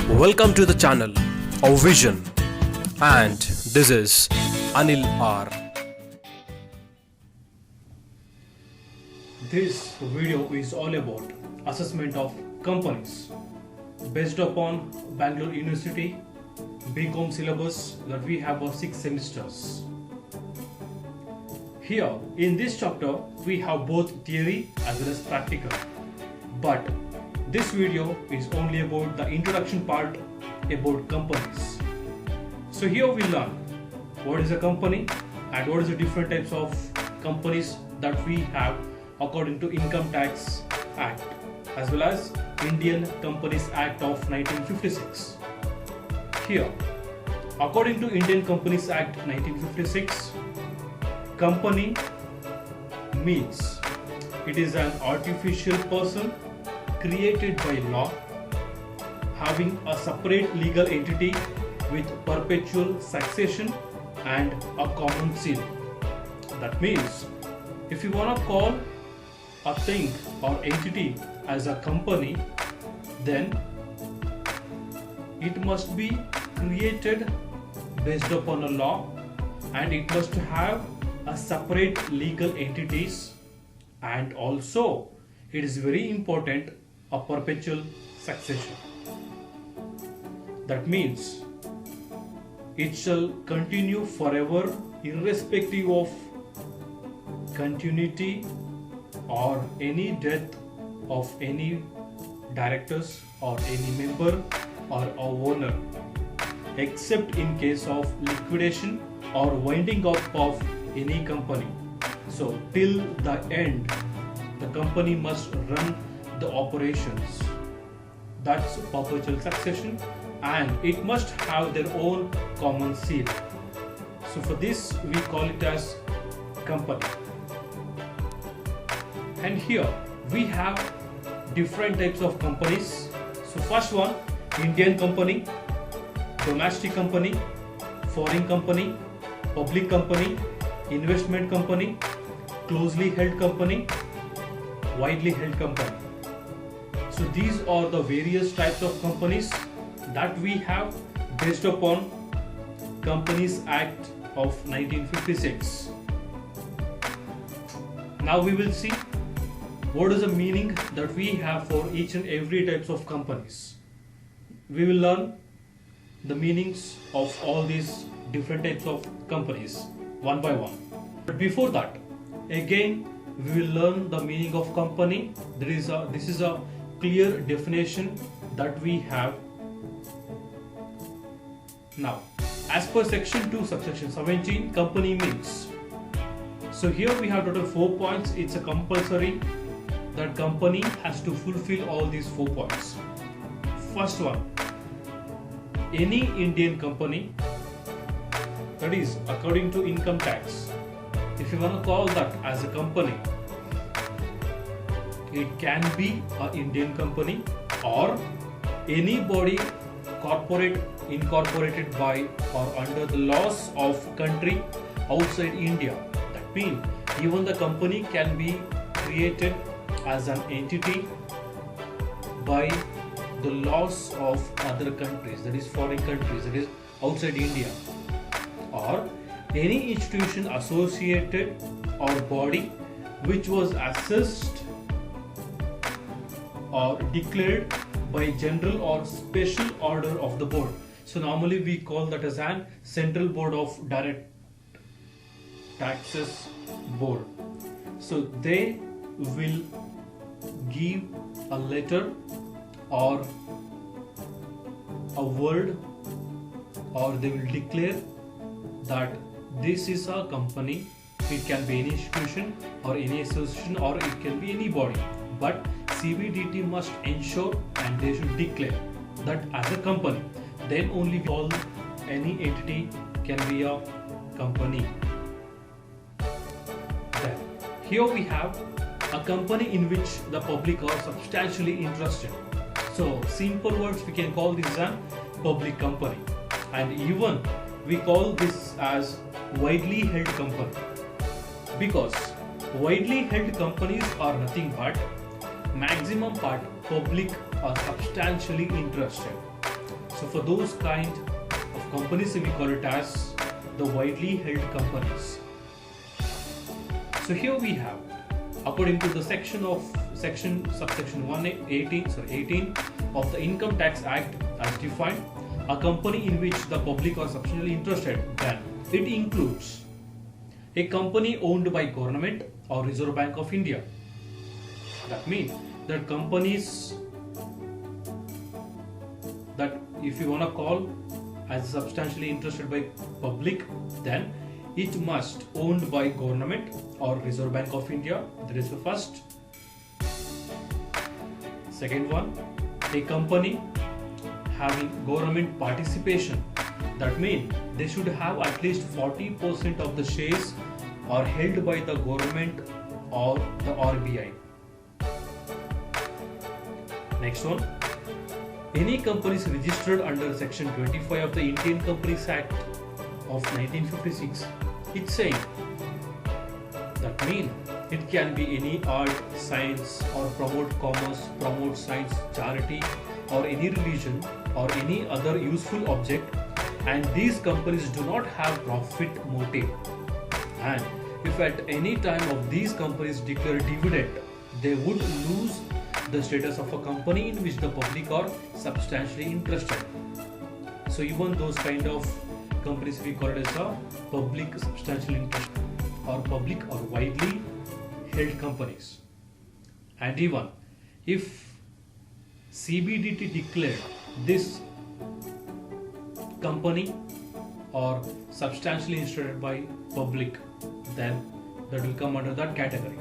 Welcome to the channel of Vision, and this is Anil R. This video is all about assessment of companies based upon Bangalore University BCom syllabus that we have for 6 semesters. Here in this chapter we have both theory as well as practical, but this video is only about the introduction part about companies. So here we learn what is a company and what is the different types of companies that we have according to Income Tax Act as well as Indian Companies Act of 1956. Here, according to Indian Companies Act 1956, company means it is an artificial person created by law, having a separate legal entity with perpetual succession and a common seal. That means if you want to call a thing or entity as a company, then it must be created based upon a law and it must have a separate legal entities, and also it is very important a perpetual succession. That means it shall continue forever irrespective of continuity or any death of any directors or any member or a owner, except in case of liquidation or winding up of any company. So till the end the company must run the operations. That's perpetual succession, and it must have their own common seal. So for this we call it as company. And here we have different types of companies. So first one, Indian company, domestic company, foreign company, public company, investment company, closely held company, widely held company. So these are the various types of companies that we have based upon Companies Act of 1956. Now we will see what is the meaning that we have for each and every types of companies. We will learn the meanings of all these different types of companies one by one. But before that, again we will learn the meaning of company. This is a clear definition that we have. Now, as per section 2 subsection 17, company means. So here we have total 4 points. It's a compulsory that company has to fulfill all these 4 points. First one, any Indian company, that is according to income tax, if you want to call that as a company, it can be an Indian company or any body incorporated by or under the laws of country outside India. That means even the company can be created as an entity by the laws of other countries, that is foreign countries, that is outside India, or any institution associated or body which was assessed or declared by general or special order of the board. So normally we call that as an Central Board of Direct Taxes Board. So they will give a letter or a word, or they will declare that this is a company. It can be any institution or any association, or it can be any body, but CBDT must ensure and they should declare that as a company, then only all any entity can be a company. Then here we have a company in which the public are substantially interested. So simple words, we can call this a public company, and even we call this as widely held company, because widely held companies are nothing but maximum part public are substantially interested. So for those kind of companies, we call it as the widely held companies. So here we have, according to the subsection 18 of the Income Tax Act as defined, a company in which the public are substantially interested, then it includes a company owned by government or Reserve Bank of India. That means that companies that if you want to call as substantially interested by public, then it must owned by government or Reserve Bank of India. That is the first. Second one, a company having government participation. That means they should have at least 40% of the shares are held by the government or the RBI. Next one, any companies registered under section 25 of the Indian Companies Act of 1956. It's saying that means it can be any art, science, or promote commerce, promote science, charity, or any religion or any other useful object, and these companies do not have profit motive. And if at any time of these companies declare dividend, they would lose the status of a company in which the public are substantially interested. So even those kind of companies we call it as a public substantial interest or public or widely held companies. And even if CBDT declared this company or substantially interested by public, then that will come under that category.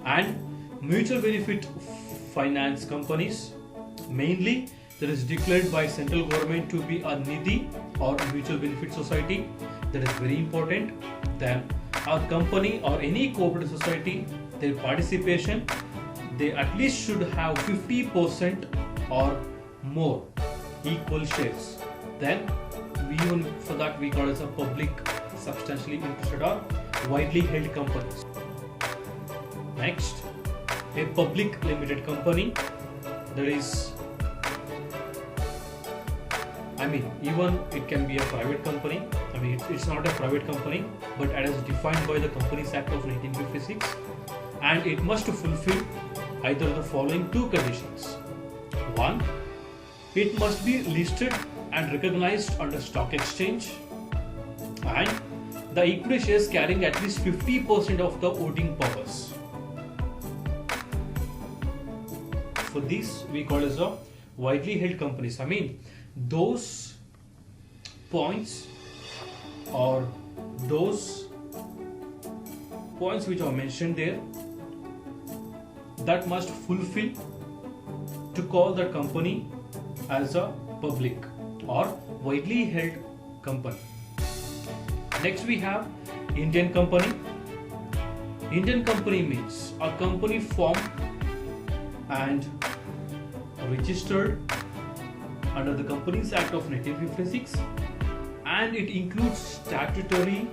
And mutual benefit finance companies, mainly that is declared by central government to be a nidhi or a mutual benefit society, that is very important. Then a company or any cooperative society, their participation, they at least should have 50% or more equal shares. Then even for that we call it as a public substantially interested or widely held companies. Next, a public limited company, that is, even it can be a private company. It's not a private company, but as defined by the Companies Act of 1956, and it must fulfill either the following two conditions. One, it must be listed and recognized under stock exchange, and the equity shares carrying at least 50% of the voting powers. For this we call as a widely held companies. Those points or those points which are mentioned there, that must fulfill to call the company as a public or widely held company. Next we have Indian company. Indian company means a company formed and registered under the Companies Act of 1956, and it includes statutory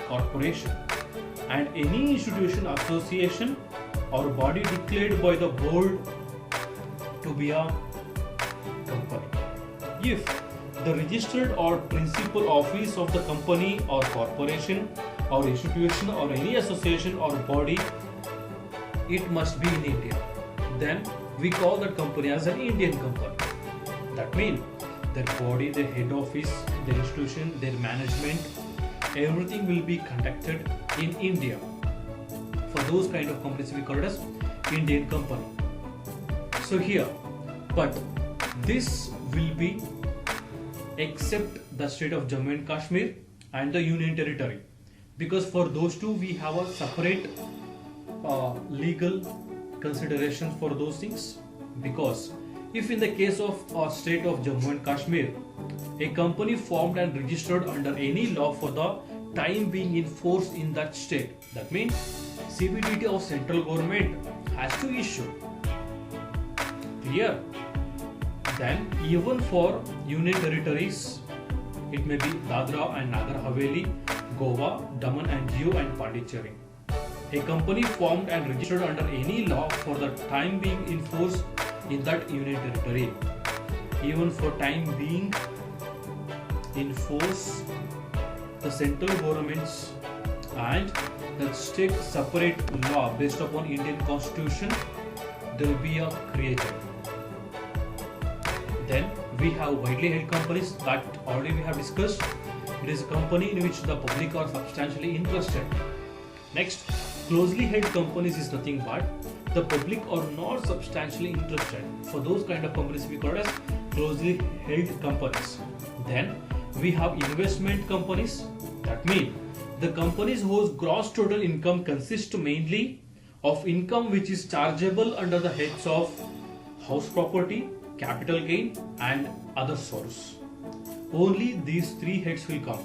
corporation and any institution, association or body declared by the board to be a company. If the registered or principal office of the company or corporation or institution or any association or body, it must be in India, then we call that company as an Indian company. That means their body, their head office, their institution, their management, everything will be conducted in India. For those kind of companies we call it as Indian company. So here, but this will be except the state of Jammu and Kashmir and the Union Territory, because for those two we have a separate legal consideration for those things. Because if in the case of a state of Jammu and Kashmir, a company formed and registered under any law for the time being in force in that state, that means CBDT of central government has to issue. Clear? Then even for union territories, it may be Dadra and Nagar Haveli, Goa, Daman and Diu and Pondicherry. A company formed and registered under any law for the time being in force in that union territory, even for time being enforce the central governments and the state separate law based upon Indian constitution, there will be a created. Then we have widely held companies that already we have discussed. It is a company in which the public are substantially interested. Next, closely held companies is nothing but the public are not substantially interested. For those kind of companies we call as closely held companies. Then we have investment companies. That means the companies whose gross total income consists mainly of income which is chargeable under the heads of house property, capital gain and other source. Only these three heads will come,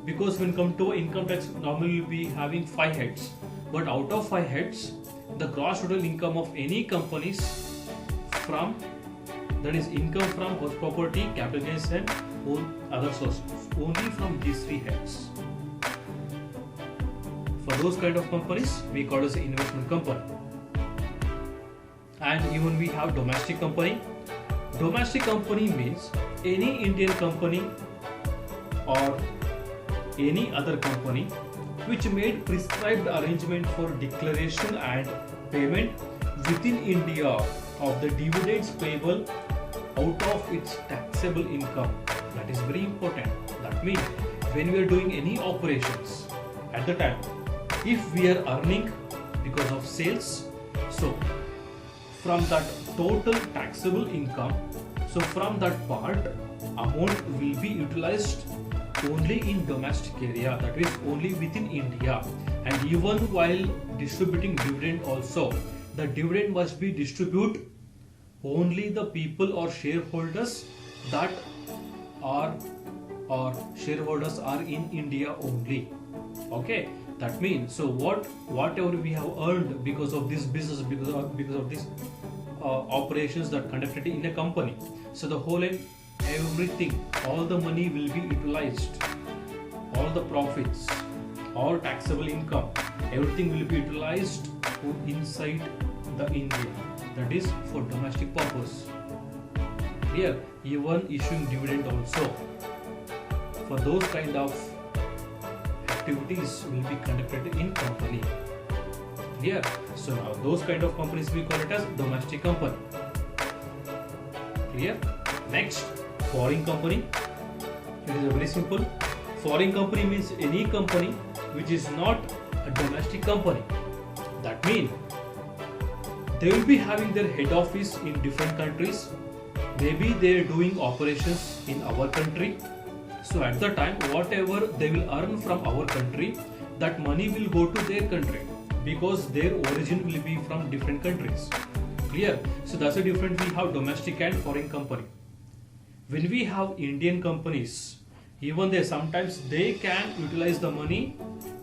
because when come to income tax normally will be having 5 heads, but out of 5 heads the gross total income of any companies from, that is income from house property, capital gains and other sources, only from these 3 heads. For those kind of companies we call as an investment company. And even we have domestic company. Domestic company means any Indian company or any other company which made prescribed arrangement for declaration and payment within India of the dividends payable out of its taxable income. That is very important. That means when we are doing any operations at the time, if we are earning because of sales, so from that total taxable income, so from that part amount will be utilized only in domestic area, that is only within India. And even while distributing dividend also, the dividend must be distributed only the people or shareholders that are or shareholders are in India only. Okay, that means so whatever we have earned because of this business, because of this operations that conducted in a company, so the whole and everything, all the money will be utilized, all the profits, all taxable income, everything will be utilized inside the India, that is for domestic purpose. Here even issuing dividend also, for those kind of activities will be conducted in company. Clear? So now those kind of companies we call it as domestic company. Clear? Next, foreign company. It is very simple. Foreign company means any company which is not a domestic company. That means they will be having their head office in different countries. Maybe they are doing operations in our country. So at the time, whatever they will earn from our country, that money will go to their country, because their origin will be from different countries. Clear? So that's the difference we have domestic and foreign company. When we have Indian companies, even they sometimes they can utilize the money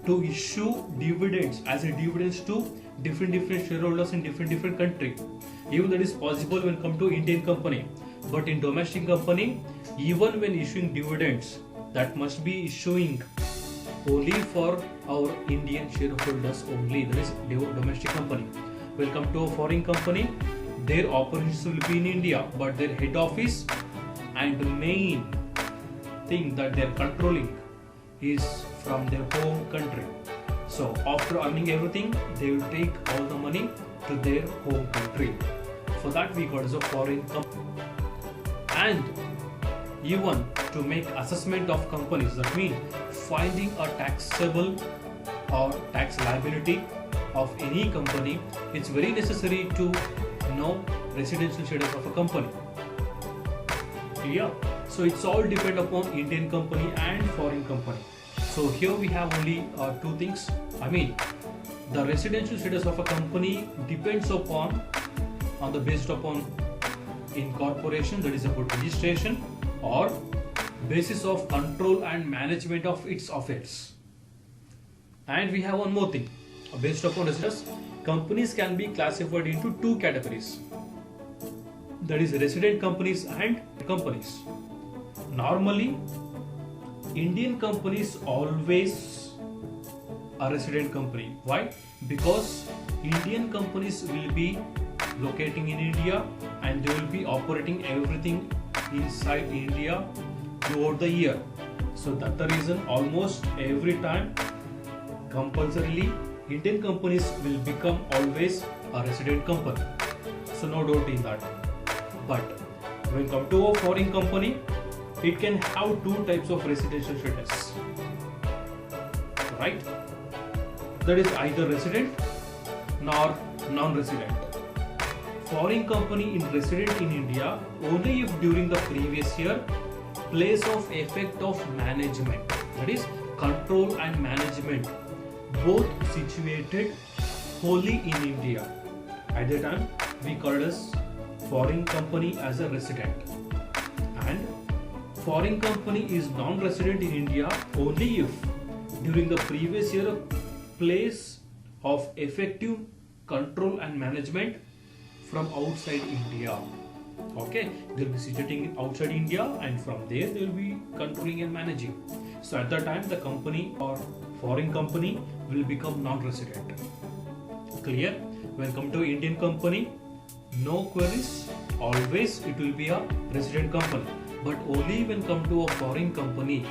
to issue dividends as a dividends to different shareholders in different country. Even that is possible when come to Indian company. But in domestic company, even when issuing dividends, that must be issuing only for our Indian shareholders only. That is domestic company. When come to a foreign company, their operations will be in India, but their head office and the main thing that they are controlling is from their home country. So after earning everything, they will take all the money to their home country. For that we call it as a foreign company. And even to make assessment of companies, that means finding a taxable or tax liability of any company, it's very necessary to know residential status of a company. Yeah, so it's all depend upon Indian company and foreign company. So here we have only 2 things. I mean, the residential status of a company depends upon based upon incorporation, that is about registration, or basis of control and management of its affairs. And we have one more thing. Based upon residence, companies can be classified into 2 categories. That is resident companies and companies. Normally, Indian companies always are resident company. Why? Because Indian companies will be locating in India and they will be operating everything inside India throughout the year. So that's the reason almost every time compulsorily Indian companies will become always a resident company. So no doubt in that. But when come to a foreign company, it can have two types of residential status. Right? That is either resident nor non-resident. Foreign company in resident in India only if during the previous year place of effect of management, that is control and management, both situated wholly in India. At the time we called as foreign company as a resident, and foreign company is non-resident in India only if during the previous year place of effective control and management from outside India. Okay, they'll be situating outside India, and from there they'll be controlling and managing. So at that time the company or foreign company will become non-resident. Clear? When come to Indian company, no queries, always it will be a resident company. But only when come to a foreign company,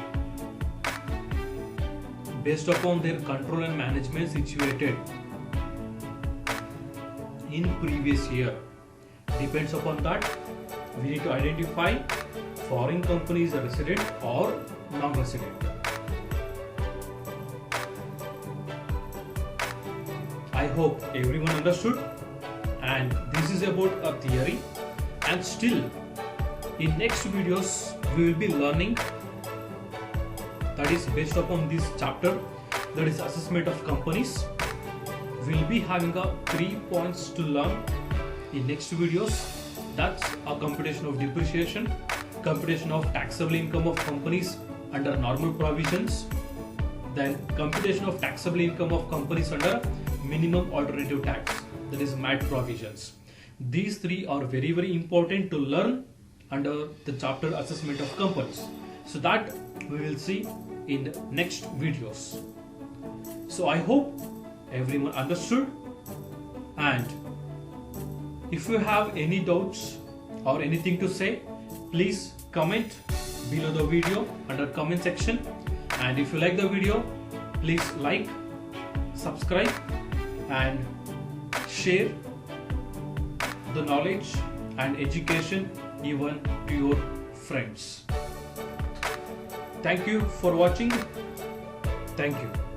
based upon their control and management situated in previous year, depends upon that we need to identify foreign company is a resident or non-resident. I hope everyone understood, and this is about a theory, and still in next videos we will be learning, that is based upon this chapter, that is assessment of companies. We will be having a 3 points to learn in next videos. That's a computation of depreciation, computation of taxable income of companies under normal provisions, then computation of taxable income of companies under minimum alternative tax, that is MAT provisions. These three are very important to learn under the chapter assessment of companies. So that we will see in the next videos. So I hope everyone understood, and if you have any doubts or anything to say, please comment below the video under comment section. And if you like the video, please like, subscribe and share the knowledge and education even to your friends. Thank you for watching. Thank you.